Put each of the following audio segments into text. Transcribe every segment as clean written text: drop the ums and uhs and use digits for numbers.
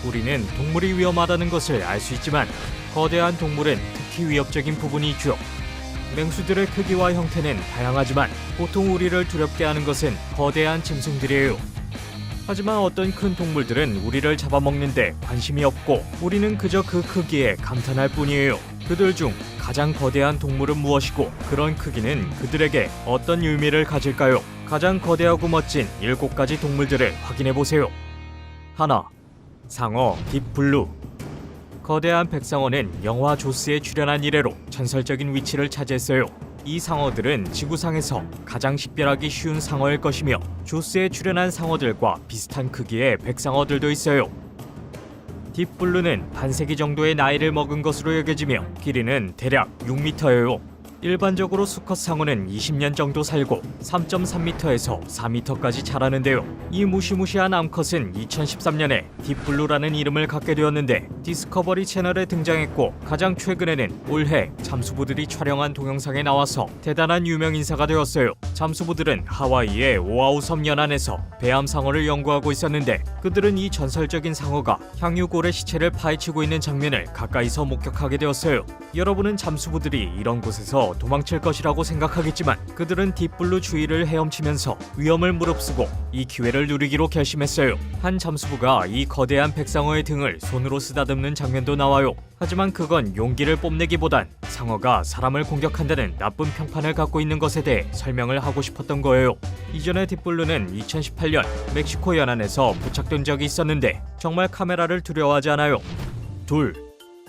우리는 동물이 위험하다는 것을 알 수 있지만 거대한 동물은 특히 위협적인 부분이 있죠. 맹수들의 크기와 형태는 다양하지만 보통 우리를 두렵게 하는 것은 거대한 짐승들이에요. 하지만 어떤 큰 동물들은 우리를 잡아먹는데 관심이 없고 우리는 그저 그 크기에 감탄할 뿐이에요. 그들 중 가장 거대한 동물은 무엇이고 그런 크기는 그들에게 어떤 의미를 가질까요? 가장 거대하고 멋진 7가지 동물들을 확인해보세요. 하나, 상어 딥블루. 거대한 백상어는 영화 조스에 출연한 이래로 전설적인 위치를 차지했어요. 이 상어들은 지구상에서 가장 식별하기 쉬운 상어일 것이며 조스에 출연한 상어들과 비슷한 크기의 백상어들도 있어요. 딥블루는 반세기 정도의 나이를 먹은 것으로 여겨지며 길이는 대략 6m예요. 일반적으로 수컷 상어는 20년 정도 살고 3.3m에서 4m까지 자라는데요. 이 무시무시한 암컷은 2013년에 딥블루라는 이름을 갖게 되었는데 디스커버리 채널에 등장했고 가장 최근에는 올해 잠수부들이 촬영한 동영상에 나와서 대단한 유명인사가 되었어요. 잠수부들은 하와이의 오아후 섬 연안에서 배암상어를 연구하고 있었는데 그들은 이 전설적인 상어가 향유골의 시체를 파헤치고 있는 장면을 가까이서 목격하게 되었어요. 여러분은 잠수부들이 이런 곳에서 도망칠 것이라고 생각하겠지만 그들은 딥블루 주위를 헤엄치면서 위험을 무릅쓰고 이 기회를 누리기로 결심했어요. 한 잠수부가 이 거대한 백상어의 등을 손으로 쓰다듬는 장면도 나와요. 하지만 그건 용기를 뽐내기보단 상어가 사람을 공격한다는 나쁜 평판을 갖고 있는 것에 대해 설명을 하고 싶었던 거예요. 이전에 딥블루는 2018년 멕시코 연안에서 부착된 적이 있었는데 정말 카메라를 두려워하지 않아요. 둘,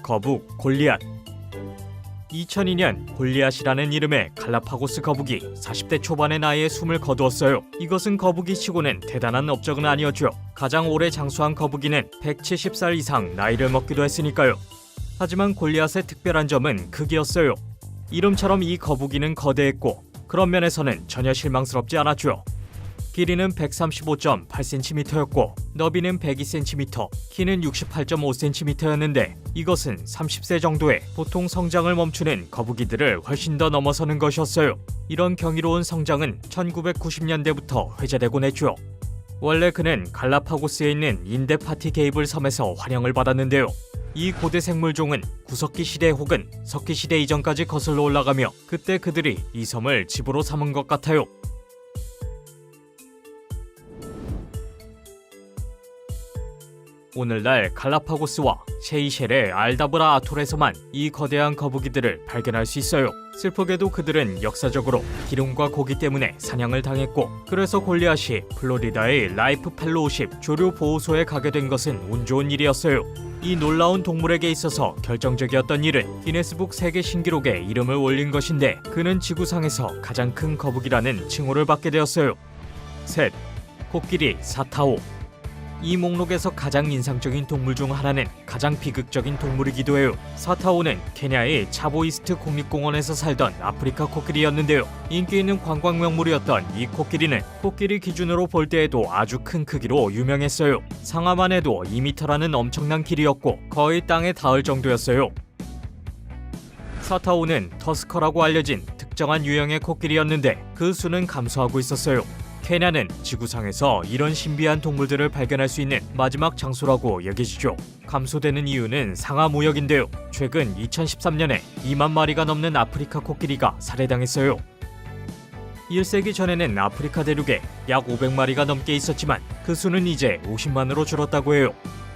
거북 골리앗. 2002년 골리앗이라는 이름의 갈라파고스 거북이 40대 초반의 나이에 숨을 거두었어요. 이것은 거북이 치고는 대단한 업적은 아니었죠. 가장 오래 장수한 거북이는 170살 이상 나이를 먹기도 했으니까요. 하지만 골리앗의 특별한 점은 크기였어요. 이름처럼 이 거북이는 거대했고 그런 면에서는 전혀 실망스럽지 않았죠. 길이는 135.8cm였고 너비는 102cm, 키는 68.5cm였는데 이것은 30세 정도의 보통 성장을 멈추는 거북이들을 훨씬 더 넘어서는 것이었어요. 이런 경이로운 성장은 1990년대부터 회자되곤 했죠. 원래 그는 갈라파고스에 있는 인데파티 게이블 섬에서 환영을 받았는데요. 이 고대 생물종은 구석기 시대 혹은 석기 시대 이전까지 거슬러 올라가며 그때 그들이 이 섬을 집으로 삼은 것 같아요. 오늘날 갈라파고스와 세이셸의 알다브라 아톨에서만 이 거대한 거북이들을 발견할 수 있어요. 슬프게도 그들은 역사적으로 기름과 고기 때문에 사냥을 당했고 그래서 골리앗이 플로리다의 라이프 펠로우십 조류 보호소에 가게 된 것은 운 좋은 일이었어요. 이 놀라운 동물에게 있어서 결정적이었던 일은 기네스북 세계 신기록에 이름을 올린 것인데 그는 지구상에서 가장 큰 거북이라는 칭호를 받게 되었어요. 셋, 코끼리 사타오. 이 목록에서 가장 인상적인 동물 중 하나는 가장 비극적인 동물이기도 해요. 사타오는 케냐의 차보이스트 국립공원에서 살던 아프리카 코끼리였는데요. 인기 있는 관광 명물이었던 이 코끼리는 코끼리 기준으로 볼 때에도 아주 큰 크기로 유명했어요. 상아만 해도 2m라는 엄청난 길이였고 거의 땅에 닿을 정도였어요. 사타오는 터스커라고 알려진 특정한 유형의 코끼리였는데 그 수는 감소하고 있었어요. 케냐는 지구상에서 이런 신비한 동물들을 발견할 수 있는 마지막 장소라고 여겨지죠. 감소되는 이유는 상아 무역인데요. 최근 2013년에 2만 마리가 넘는 아프리카 코끼리가 살해당했어요. 1세기 전에는 아프리카 대륙에 약 500마리가 넘게 있었지만 그 수는 이제 50만으로 줄었다고 해요.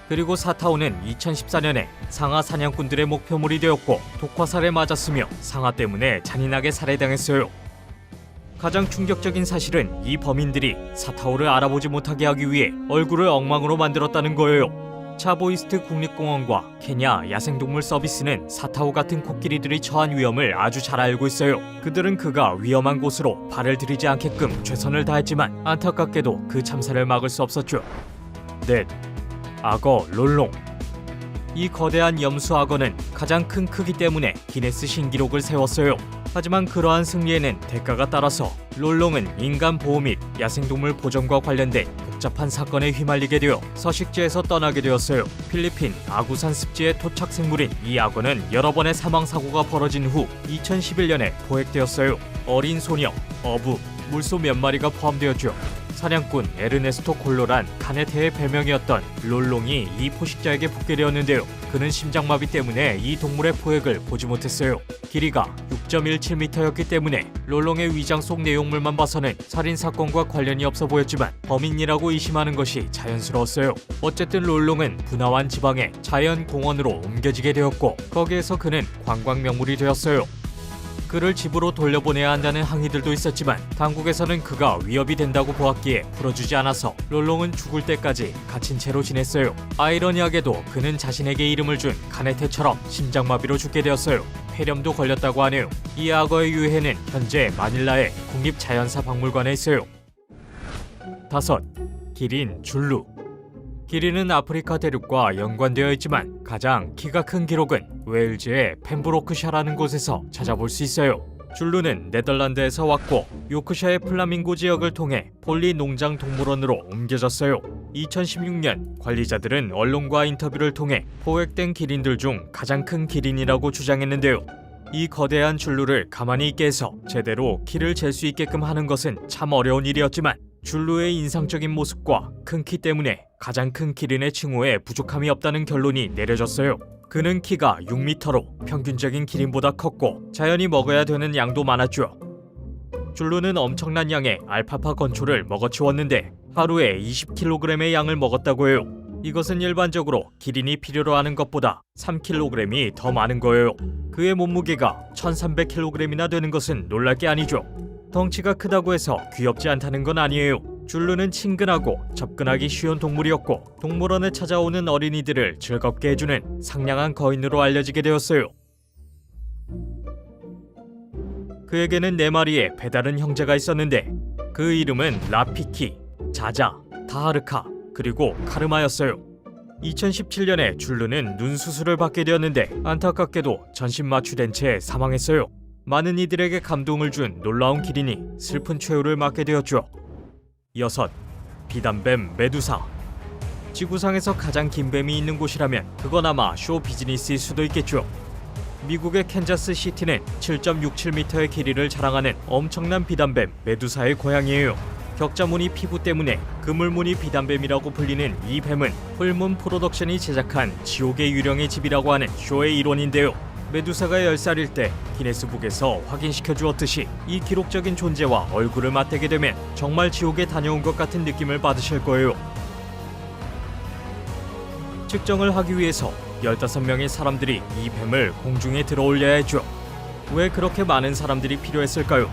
그리고 사타오는 2014년에 상아 사냥꾼들의 목표물이 되었고 독화살에 맞았으며 상아 때문에 잔인하게 살해당했어요. 가장 충격적인 사실은 이 범인들이 사타오를 알아보지 못하게 하기 위해 얼굴을 엉망으로 만들었다는 거예요. 차보이스트 국립공원과 케냐 야생동물 서비스는 사타오 같은 코끼리들이 처한 위험을 아주 잘 알고 있어요. 그들은 그가 위험한 곳으로 발을 들이지 않게끔 최선을 다했지만 안타깝게도 그 참사를 막을 수 없었죠. 넷, 악어 롤롱. 이 거대한 염수 악어는 가장 큰 크기 때문에 기네스 신기록을 세웠어요. 하지만 그러한 승리에는 대가가 따라서 롤롱은 인간 보호 및 야생동물 보전과 관련된 복잡한 사건에 휘말리게 되어 서식지에서 떠나게 되었어요. 필리핀 아구산 습지의 토착 생물인 이 악어는 여러 번의 사망 사고가 벌어진 후 2011년에 포획되었어요. 어린 소녀, 어부, 물소 몇 마리가 포함되었죠. 사냥꾼 에르네스토 골로란 카네테의 별명이었던 롤롱이 이 포식자에게 붙게 되었는데요. 그는 심장마비 때문에 이 동물의 포획을 보지 못했어요. 길이가 6.17m였기 때문에 롤롱의 위장 속 내용물만 봐서는 살인사건과 관련이 없어 보였지만 범인이라고 의심하는 것이 자연스러웠어요. 어쨌든 롤롱은 분화완 지방의 자연공원으로 옮겨지게 되었고 거기에서 그는 관광 명물이 되었어요. 그를 집으로 돌려보내야 한다는 항의들도 있었지만 당국에서는 그가 위협이 된다고 보았기에 풀어주지 않아서 롤롱은 죽을 때까지 갇힌 채로 지냈어요. 아이러니하게도 그는 자신에게 이름을 준 카네테처럼 심장마비로 죽게 되었어요. 폐렴도 걸렸다고 하네요. 이 악어의 유해는 현재 마닐라의 국립자연사박물관에 있어요. 5. 기린 줄루. 기린은 아프리카 대륙과 연관되어 있지만 가장 키가 큰 기록은 웨일즈의 펜브로크샤라는 곳에서 찾아볼 수 있어요. 줄루는 네덜란드에서 왔고 요크샤의 플라밍고 지역을 통해 폴리 농장 동물원으로 옮겨졌어요. 2016년 관리자들은 언론과 인터뷰를 통해 포획된 기린들 중 가장 큰 기린이라고 주장했는데요. 이 거대한 줄루를 가만히 있게 해서 제대로 키를 잴 수 있게끔 하는 것은 참 어려운 일이었지만 줄루의 인상적인 모습과 큰 키 때문에 가장 큰 기린의 칭호에 부족함이 없다는 결론이 내려졌어요. 그는 키가 6m로 평균적인 기린보다 컸고 자연이 먹어야 되는 양도 많았죠. 줄루는 엄청난 양의 알파파 건초를 먹어치웠는데 하루에 20kg의 양을 먹었다고 해요. 이것은 일반적으로 기린이 필요로 하는 것보다 3kg이 더 많은 거예요. 그의 몸무게가 1300kg이나 되는 것은 놀랄 게 아니죠. 덩치가 크다고 해서 귀엽지 않다는 건 아니에요. 줄루는 친근하고 접근하기 쉬운 동물이었고 동물원에 찾아오는 어린이들을 즐겁게 해주는 상냥한 거인으로 알려지게 되었어요. 그에게는 4마리의 배다른 형제가 있었는데 그 이름은 라피키, 자자, 다하르카, 그리고 카르마였어요. 2017년에 줄루는 눈 수술을 받게 되었는데 안타깝게도 전신 마취된 채 사망했어요. 많은 이들에게 감동을 준 놀라운 기린이 슬픈 최후를 맞게 되었죠. 6. 비단뱀 메두사. 지구상에서 가장 긴 뱀이 있는 곳이라면 그건 아마 쇼 비즈니스일 수도 있겠죠. 미국의 캔자스 시티는 7.67m의 길이를 자랑하는 엄청난 비단뱀 메두사의 고향이에요. 격자무늬 피부 때문에 그물무늬 비단뱀이라고 불리는 이 뱀은 풀문 프로덕션이 제작한 지옥의 유령의 집이라고 하는 쇼의 일원인데요. 메두사가 10살일 때 기네스북에서 확인시켜 주었듯이 이 기록적인 존재와 얼굴을 맞대게 되면 정말 지옥에 다녀온 것 같은 느낌을 받으실 거예요. 측정을 하기 위해서 15명의 사람들이 이 뱀을 공중에 들어올려야 했죠. 왜 그렇게 많은 사람들이 필요했을까요?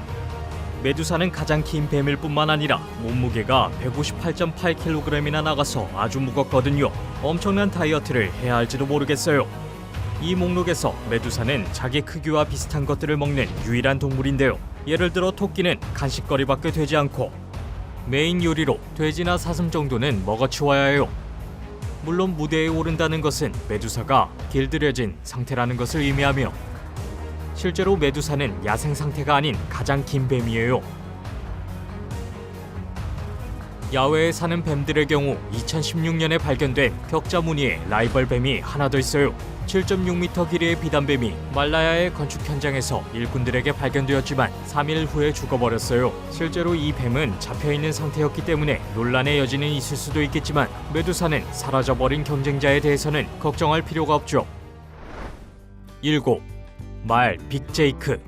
메두사는 가장 긴 뱀일 뿐만 아니라 몸무게가 158.8kg이나 나가서 아주 무겁거든요. 엄청난 다이어트를 해야 할지도 모르겠어요. 이 목록에서 메두사는 자기 크기와 비슷한 것들을 먹는 유일한 동물인데요. 예를 들어 토끼는 간식거리밖에 되지 않고 메인 요리로 돼지나 사슴 정도는 먹어치워야 해요. 물론 무대에 오른다는 것은 메두사가 길들여진 상태라는 것을 의미하며 실제로 메두사는 야생 상태가 아닌 가장 긴 뱀이에요. 야외에 사는 뱀들의 경우 2016년에 발견된 격자무늬의 라이벌 뱀이 하나 더 있어요. 7.6m 길이의 비단뱀이 말라야의 건축 현장에서 일꾼들에게 발견되었지만 3일 후에 죽어버렸어요. 실제로 이 뱀은 잡혀있는 상태였기 때문에 논란의 여지는 있을 수도 있겠지만 메두사는 사라져버린 경쟁자에 대해서는 걱정할 필요가 없죠. 7. 말 빅제이크.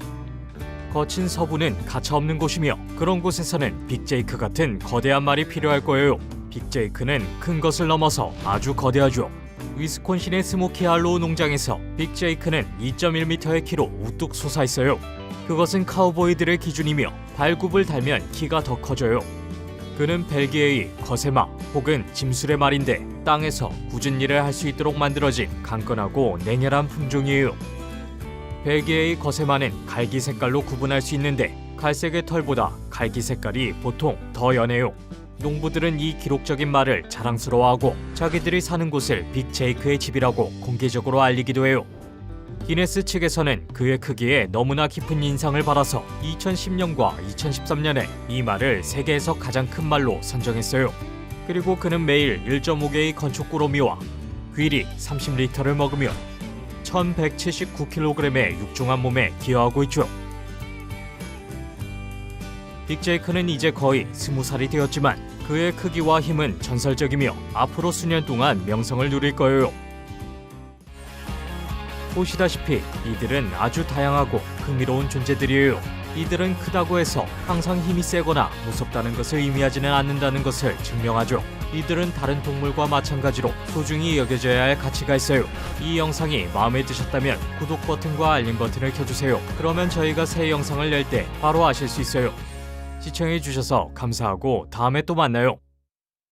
거친 서부는 가차없는 곳이며 그런 곳에서는 빅제이크 같은 거대한 말이 필요할 거예요. 빅제이크는 큰 것을 넘어서 아주 거대하죠. 위스콘신의 스모키 할로우 농장에서 빅제이크는 2.1m의 키로 우뚝 솟아있어요. 그것은 카우보이들의 기준이며 발굽을 달면 키가 더 커져요. 그는 벨기에의 거세마 혹은 짐술의 말인데 땅에서 굳은 일을 할 수 있도록 만들어진 강건하고 냉혈한 품종이에요. 벨기에의 거세마는 갈기 색깔로 구분할 수 있는데 갈색의 털보다 갈기 색깔이 보통 더 연해요. 농부들은 이 기록적인 말을 자랑스러워하고 자기들이 사는 곳을 빅제이크의 집이라고 공개적으로 알리기도 해요. 기네스 측에서는 그의 크기에 너무나 깊은 인상을 받아서 2010년과 2013년에 이 말을 세계에서 가장 큰 말로 선정했어요. 그리고 그는 매일 1.5개의 건축꾸러미와 귀리 30리터를 먹으며 1179kg의 육중한 몸에 기여하고 있죠. 빅제이크는 이제 거의 20살이 되었지만 그의 크기와 힘은 전설적이며 앞으로 수년 동안 명성을 누릴 거예요. 보시다시피 이들은 아주 다양하고 흥미로운 존재들이에요. 이들은 크다고 해서 항상 힘이 세거나 무섭다는 것을 의미하지는 않는다는 것을 증명하죠. 이들은 다른 동물과 마찬가지로 소중히 여겨져야 할 가치가 있어요. 이 영상이 마음에 드셨다면 구독 버튼과 알림 버튼을 켜주세요. 그러면 저희가 새 영상을 낼 때 바로 아실 수 있어요. 시청해주셔서 감사하고 다음에 또 만나요.